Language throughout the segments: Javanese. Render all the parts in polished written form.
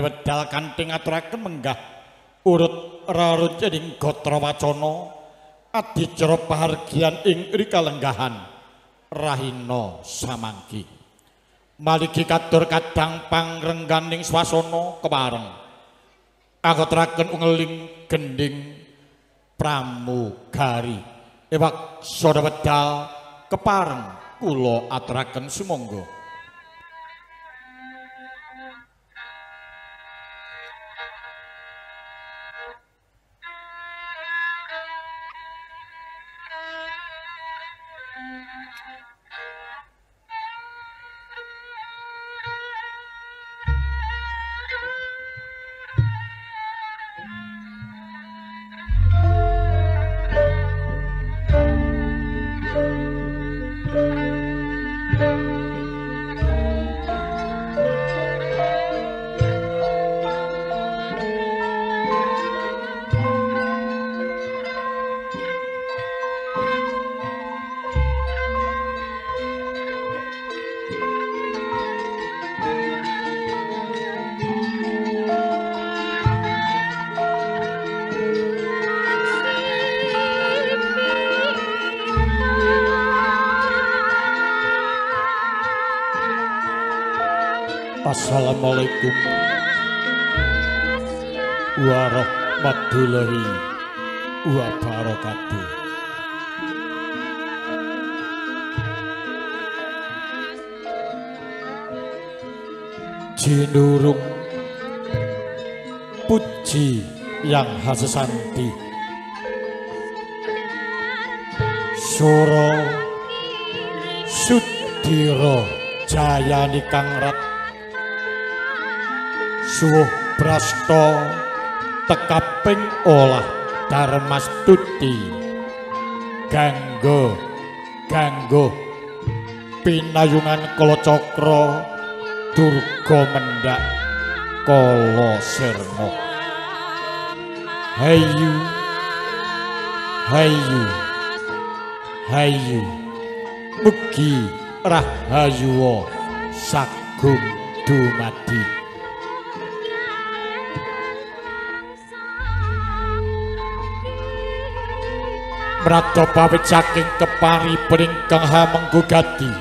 wedal kanthi ngaturaken menggah urut rarucening gatra wacana adicara pahargyan ing rikalenggahan rahina samanggi maligi kadur kadang pangrengganing swasana kepareng anggoturaken ungeling gending pramugari ewak sada wedal kepareng kula aturaken sumangga. Assalamualaikum warahmatullahi wabarakatuh. Jinurung puji yang hasesanti Sura Sudira Jayani Kangrat suwuh brasta tekaping olah Darmastuti ganggo pinayungan kala cakra durga mendak kala sirna hayu mugi rahayu sagung dumadi. Mrata pawit saking kepari pringkang hamenggugati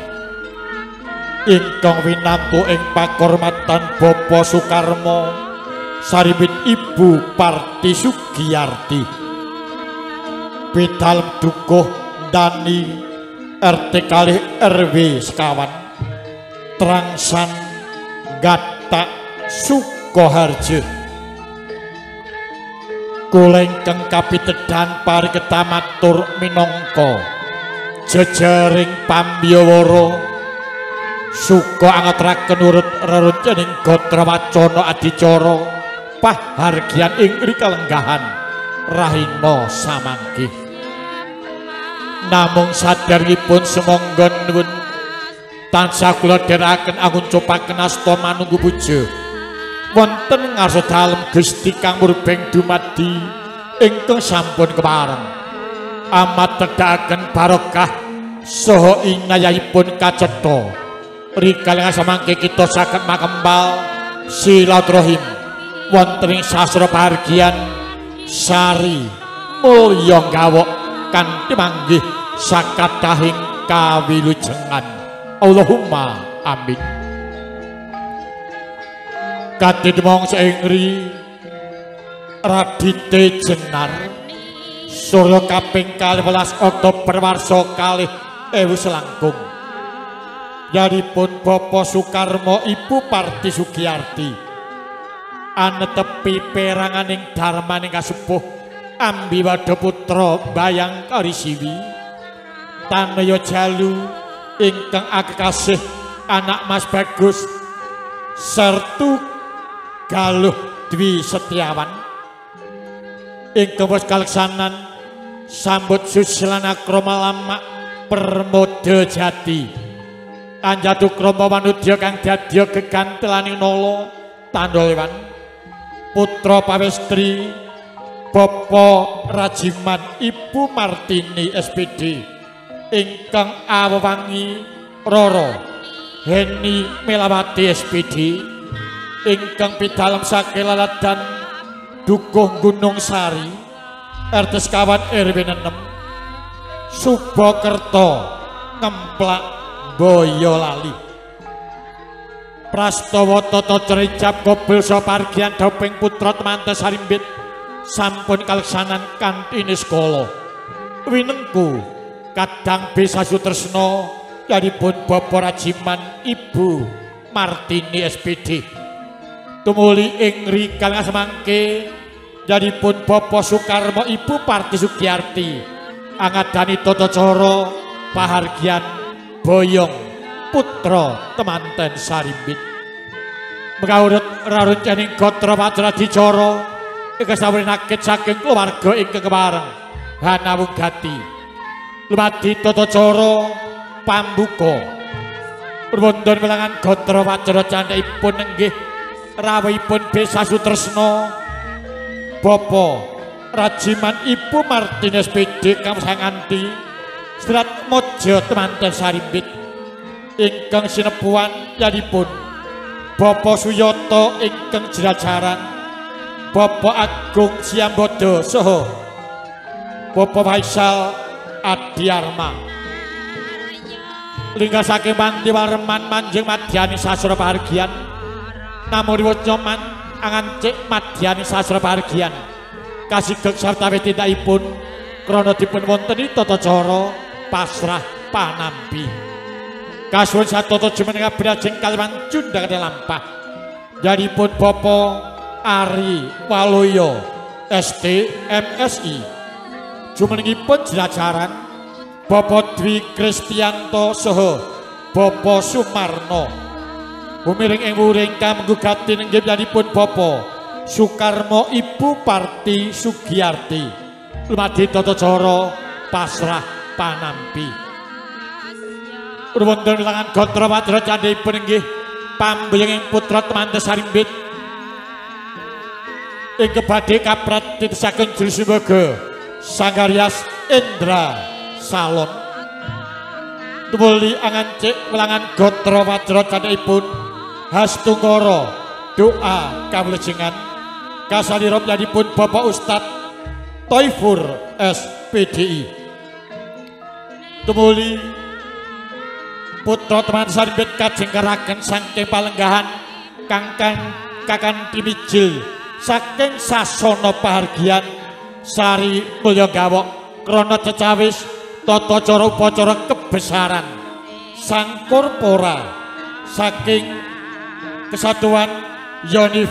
ingkang winantu ing pakurmatan Bapa Sukarmo saribit Ibu Parti Sugiyarti bidal dukuh Dani RT kalih RW sekawan Trangsan Gatak Sukoharjo kula ingkang kapitedan pariketamatur minangka jejaring pambiyawara suka angaturaken urut rerencening gatra wacana adicara pahargyan ing rikalenggahan rahina samanggi. Namung saderengipun sumangga nuwun tansah kula dherekaken anguncupaken asta manunggu puja wonten ngarsa dalem Gusti kang murbeng dumadi ingkang sampun kepareng amat tedhakaken barokah saha inayahipun kacetha rikala samangke kita saged makembal silaturahim wonten ing sastra pahargyan sari mulya gawok kanthi manggih sakatahing kawilujengan Allahumma amin. Kadidemong saingri Radite Jenar Surya kaping 12 Oktober warsa kalih ewu selangkung yaripun Bapa Sukarmo Ibu Parti Sugiyarti anetepi peranganing darmaning kasepuh Ambiwada putra Bayang Karisiwi Tanaya Jalu ingkang akekasih anak Mas Bagus sertu Galuh Dwi Setiawan ingkang wis kaleksanan sambut susilana krama lama permoda jati anjadu krama wanudya kang dadya gegantelaning nala tandolewan putra pawestri Bapa Rajiman Ibu Martini SPD ingkang awewangi Roro Heni Melawati SPD ingkang pidalem saking laladan Dukuh Gunung Sari RT sekawan RW 6 Subokerto Ngemplak Boyolali Prastawa tata cericap gobel sapargian doping putra temanten Sarimbit sampun kaleksanan kanthi niskala winengku kadang bisa sutresna yanipun Bapak Rajiman Ibu Martini SPD tumuli ing rikala semangke yanipun Bapak Sukarmo Ibu Parti Sugiyarti angadani tata cara pahargyan Boyong putra temanten Sarimbit mengawurut raruncaning gotra Wajradicara ingkang sawrinakit saking keluarga ingkang kepareng Hanawugati lumadi tata cara pambuka wonten wilangan gotra Wajra candhaipun inggih rawuhipun Besa Sutresna Bapak Rajiman Ibu Martinez PD kang sanganti Serat Mojo temanten Sarimbit ingkang sinepuan yanipun Bapak Suyoto ingkang Jerajaran Bapak Agung Siambodo saha Bapak Faisal Adiarma lingkar saking Mandi Wareman Manjing Madyani Sasra Pahargyan namung Nyoman Angancik Madyani Sasra Pahargyan kasigeg sarta tindakipun krana dipun wonteni tata cara pasrah panampi kasuwun satata jumeneng abrajeng kaliwan cundang lampah yanipun Bapak Ari Waloyo ST MSI jumenengipun Jerajaran Bapak Dwi Kristianto saha Bapak Sumarno humiring ing wuring kamggugati inggih yanipun Bapak Sukarmo Ibu Parti Sugiyarti lumadi tata cara pasrah panampi wonten wilangan gotra Wajra candhaipun inggih pambuyenging putra temanten Sarimbit ing badhe kaprat titesaken Jurusumbaga Sanggaryas Indra Salon tumuli angancik wilangan gotra Wajra candhaipun Hastungkara doa kawlejengan kasalira yanipun Bapak Ustad Toifur SPDI tumuli putra teman Sarimbit kajengkaraken saking palenggahan kakang dimijil saking sasana pahargyan Sari Mulya Gawok krana cecawis tata cara upacara kebesaran sang korpora saking Kesatuan Yonif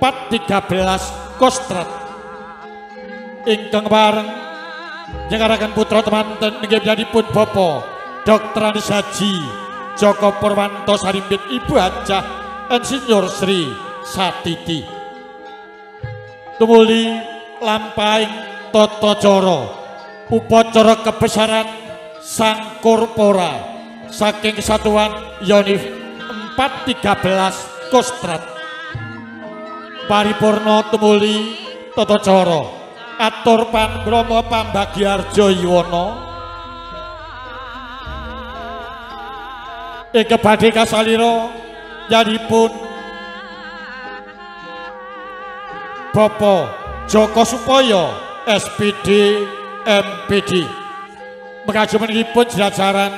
413 Kostrad ingkang bareng jengaraken putra temanten inggih yanipun Bapak Dr. Anis Haji Joko Purwanto Sarimbit Ibu Hajah Insinyur Sri Satiti tumuli lampahing tata cara upacara kebesaran sang korpora saking Kesatuan Yonif 413 Kostrad paripurna tumuli tata cara atur Pangrama Pambagiarjo Yuwana ing badhe kasalira yanipun Bapak Joko Supoyo SPD MPD mekajumenipun Jerajaran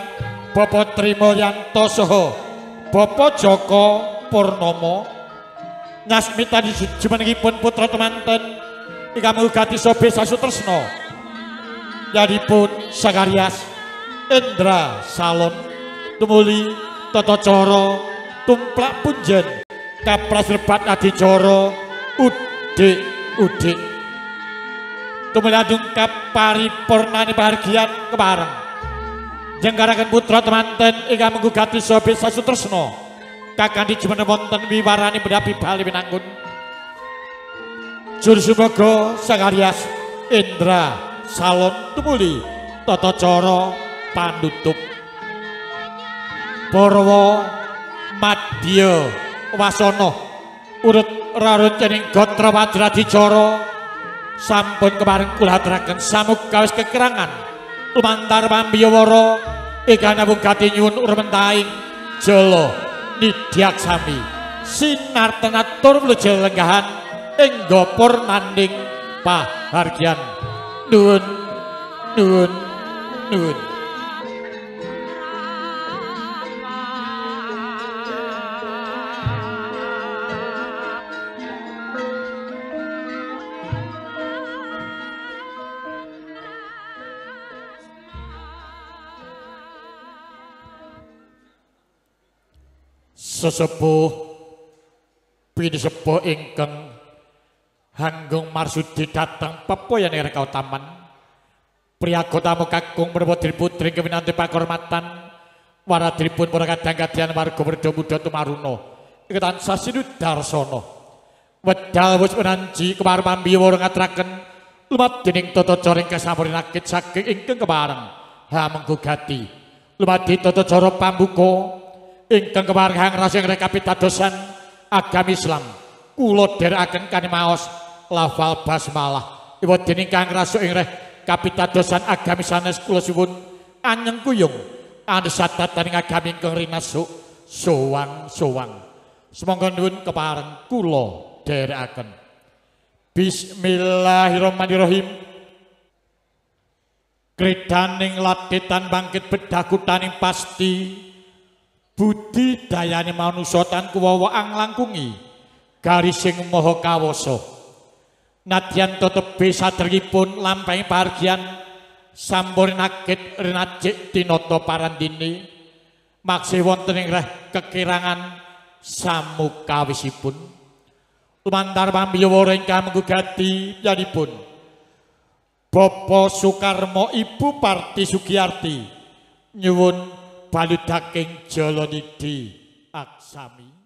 Bapak Trimulyanto saha Bapak Joko Purnomo nyasmitani jumenengipun putra temanten ingkang mugati Besa Sutresna yanipun Sanggaryas Indra Salon tumuli tata cara tumplak punjen kaprasrebat adicara udik tumuli adungkap paripurnane pahargyan kepareng jenggaraken putra temanten ingkang menggugati Besa Sutresna kakang dijumeneng wonten wiwarani mendapi bali pinanggun Jurusumbaga Sanggaryas Indra Salon tumuli tata cara panutup Parwa Madya Wasana urut raruncaning gotra Wajradicara sampun kepareng kula aturaken samukawis kekirangan lumantar pambiyawara ingkang namung gati nyuwun urmentaing jala nidyaksami sinar tenatur menuju lenggahan ing gopur nanding pahargyan nuwun nuwun nuwun. Sesepuh pinisepuh ingkang Hanggung Marsudi datang pepoyan ing Rekau Taman priyagotamu kakung merwatri putri kewinanti pakormatan waradripun para kadang-kadang warga werda muda tumaruna iketan sasinu darsana wedal wis menanji kemar pambiya wara ngaturaken lumadhening tata cara ingkang sampun rakit saking ingkang kepareng hamenggugati lumadi tata cara pambuka ingkang kepareng rasing rekapitadosan agami Islam kula dherekaken kanimaos lafal basmalah iwa dening kang rasuk ing kapitadosan agami sanes kula suwun anyeng kuyung andhesadaning agami ingkang rinasuk sowang-sowang semangga nuwun kepareng kula dherekaken. Bismillahirrahmanirrahim. Kredaning ladetan bangkit bedakutaning pasti budi dayane manusa tan kuwawa anglangkungi garising maha kawasa nadyan tetebe saderengipun lampahing pahargyan sampun nakit renajik tinata parandini maksih wonten ing kekirangan samukawisipun lumantar pambiya wara ingkang menggugati yanipun Bapak Sukarmo Ibu Parti Sugiyarti nyuwun baludaking Jalanidi Aksami.